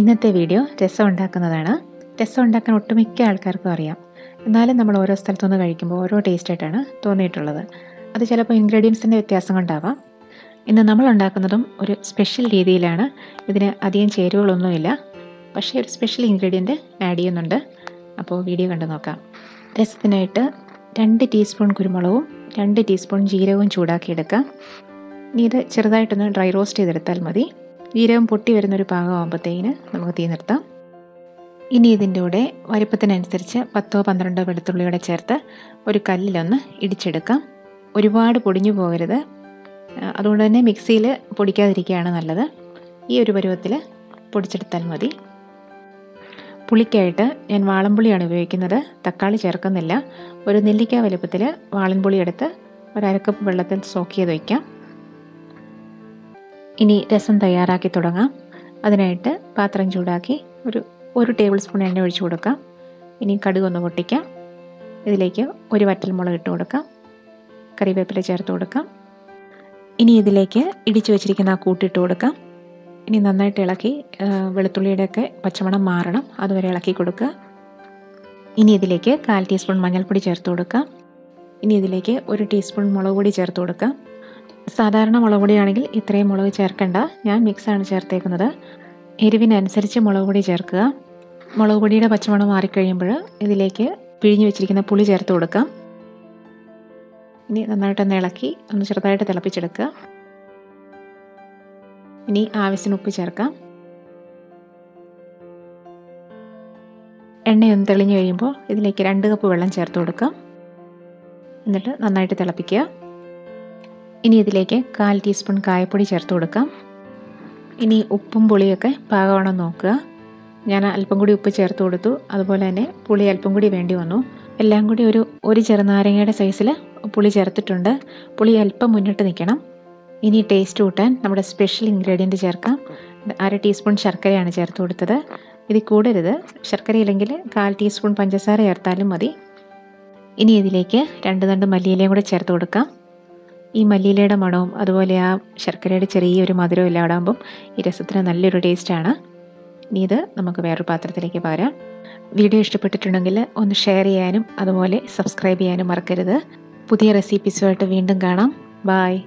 ഇന്നത്തെ വീഡിയോ രസം ഉണ്ടാക്കുന്നതാണ്. രസം ഉണ്ടാക്കാൻ ഒട്ടുമിക്ക ആൾക്കാർക്കും അറിയാം. എന്നാലും നമ്മൾ ഓരോ സ്ഥലത്തുനിന്ന് കഴിക്കുമ്പോൾ ഓരോ ടേസ്റ്റ് ആയിട്ടാണ് തോന്നിയിട്ടുള്ളത്. അത് ചിലപ്പോൾ ഇൻഗ്രീഡിയൻസിൻ്റെ വ്യത്യാസം കൊണ്ടാവാം. ഇന്ന് നമ്മൾ ഉണ്ടാക്കുന്നതും ഒരു സ്പെഷ്യൽ രീതിയിലാണ്. ഇതിന് അധികം ചേരുവകളൊന്നുമില്ല, പക്ഷേ ഒരു സ്പെഷ്യൽ ഇൻഗ്രീഡിയൻറ്റ് ആഡ് ചെയ്യുന്നുണ്ട്. അപ്പോൾ വീഡിയോ കണ്ടു നോക്കാം. രസത്തിനായിട്ട് 2 ടീസ്പൂൺ കുരുമുളകും 2 ടീസ്പൂൺ ജീരകവും ചൂടാക്കിയെടുക്കാം. ഇനി ഇത് ചെറുതായിട്ടൊന്ന് ഡ്രൈ റോസ്റ്റ് ചെയ്തെടുത്താൽ മതി. ജീരകം പൊട്ടി വരുന്നൊരു പാകമാകുമ്പോഴത്തേക്കിന് നമുക്ക് തീ നിർത്താം. ഇനി ഇതിൻ്റെ കൂടെ വലിപ്പത്തിനനുസരിച്ച് 10-12 വെളുത്തുള്ളിയുടെ ചേർത്ത് ഒരു കല്ലിലൊന്ന് ഇടിച്ചെടുക്കാം. ഒരുപാട് പൊടിഞ്ഞു പോകരുത്, അതുകൊണ്ട് തന്നെ മിക്സിയിൽ പൊടിക്കാതിരിക്കുകയാണ് നല്ലത്. ഈ ഒരു പരുവത്തിൽ പൊടിച്ചെടുത്താൽ മതി. പുളിക്കായിട്ട് ഞാൻ വാളൻപുളിയാണ് ഉപയോഗിക്കുന്നത്, തക്കാളി ചേർക്കുന്നില്ല. ഒരു നെല്ലിക്ക വലുപ്പത്തിൽ വാളൻപുളി എടുത്ത് ഒരു അരക്കപ്പ് വെള്ളത്തിൽ സോക്ക് ചെയ്ത് വയ്ക്കാം. ഇനി രസം തയ്യാറാക്കി തുടങ്ങാം. അതിനായിട്ട് പാത്രം ചൂടാക്കി ഒരു ടേബിൾ സ്പൂൺ എണ്ണ ഒഴിച്ചു കൊടുക്കാം. ഇനി കടുക് ഒന്ന് പൊട്ടിക്കാം. ഇതിലേക്ക് ഒരു വറ്റൽമുളക് ഇട്ട് കൊടുക്കാം. കറിവേപ്പില ചേർത്ത് കൊടുക്കാം. ഇനി ഇതിലേക്ക് ഇടിച്ചു വെച്ചിരിക്കുന്ന ആ കൂട്ടിട്ട് കൊടുക്കാം. ഇനി നന്നായിട്ട് ഇളക്കി വെളുത്തുള്ളിയുടെയൊക്കെ പച്ചമണം മാറണം, അതുവരെ ഇളക്കി കൊടുക്കുക. ഇനി ഇതിലേക്ക് 1/4 ടീസ്പൂൺ മഞ്ഞൾപ്പൊടി ചേർത്ത് കൊടുക്കാം. ഇനി ഇതിലേക്ക് 1 ടീസ്പൂൺ മുളക് പൊടി ചേർത്ത് കൊടുക്കാം. സാധാരണ മുളക് പൊടിയാണെങ്കിൽ ഇത്രയും മുളക് ചേർക്കണ്ട, ഞാൻ മിക്സാണ് ചേർത്തേക്കുന്നത്. എരിവിനനുസരിച്ച് മുളക് പൊടി ചേർക്കുക. മുളക് പൊടിയുടെ പച്ചമണം മാറിക്കഴിയുമ്പോൾ ഇതിലേക്ക് പിഴിഞ്ഞ് വെച്ചിരിക്കുന്ന പുളി ചേർത്ത് കൊടുക്കാം. ഇനി നന്നായിട്ടൊന്ന് ഇളക്കി ഒന്ന് ചെറുതായിട്ട് തിളപ്പിച്ചെടുക്കുക. ഇനി ആവശ്യത്തിന് ഉപ്പ് ചേർക്കാം. എണ്ണയൊന്ന് തെളിഞ്ഞ് കഴിയുമ്പോൾ ഇതിലേക്ക് 2 കപ്പ് വെള്ളം ചേർത്ത് കൊടുക്കാം. എന്നിട്ട് നന്നായിട്ട് തിളപ്പിക്കുക. ഇനി ഇതിലേക്ക് 1/4 ടീസ്പൂൺ കായപ്പൊടി ചേർത്ത് കൊടുക്കാം. ഇനി ഉപ്പും പുളിയൊക്കെ പാകമാണോ നോക്കുക. ഞാൻ അല്പം കൂടി ഉപ്പ് ചേർത്ത് കൊടുത്തു, അതുപോലെ തന്നെ പുളി അല്പം കൂടി വേണ്ടി വന്നു. എല്ലാം കൂടി ഒരു ചെറുനാരങ്ങയുടെ സൈസിൽ പുളി ചേർത്തിട്ടുണ്ട്. പുളി അല്പം മുന്നിട്ട് നിൽക്കണം. ഇനി ടേസ്റ്റ് കൂട്ടാൻ നമ്മുടെ സ്പെഷ്യൽ ഇൻഗ്രീഡിയൻറ്റ് ചേർക്കാം. 1/2 ടീസ്പൂൺ ശർക്കരയാണ് ചേർത്ത് കൊടുത്തത്. ഇത് കൂടരുത്, ശർക്കരയില്ലെങ്കിൽ 1/4 ടീസ്പൂൺ പഞ്ചസാര ചേർത്താലും മതി. ഇനി ഇതിലേക്ക് 2 തണ്ട് മല്ലിയിലയും കൂടെ ചേർത്ത് കൊടുക്കാം. ഈ മല്ലിയിലയുടെ മണവും അതുപോലെ ആ ശർക്കരയുടെ ചെറിയൊരു മധുരവും എല്ലാം ഇടാകുമ്പം ഈ രസത്തിന് നല്ലൊരു ടേസ്റ്റാണ്. ഇനി ഇത് നമുക്ക് വേറൊരു പാത്രത്തിലേക്ക് പകരാം. വീഡിയോ ഇഷ്ടപ്പെട്ടിട്ടുണ്ടെങ്കിൽ ഒന്ന് ഷെയർ ചെയ്യാനും അതുപോലെ സബ്സ്ക്രൈബ് ചെയ്യാനും മറക്കരുത്. പുതിയ റെസിപ്പീസുമായിട്ട് വീണ്ടും കാണാം. ബായ്.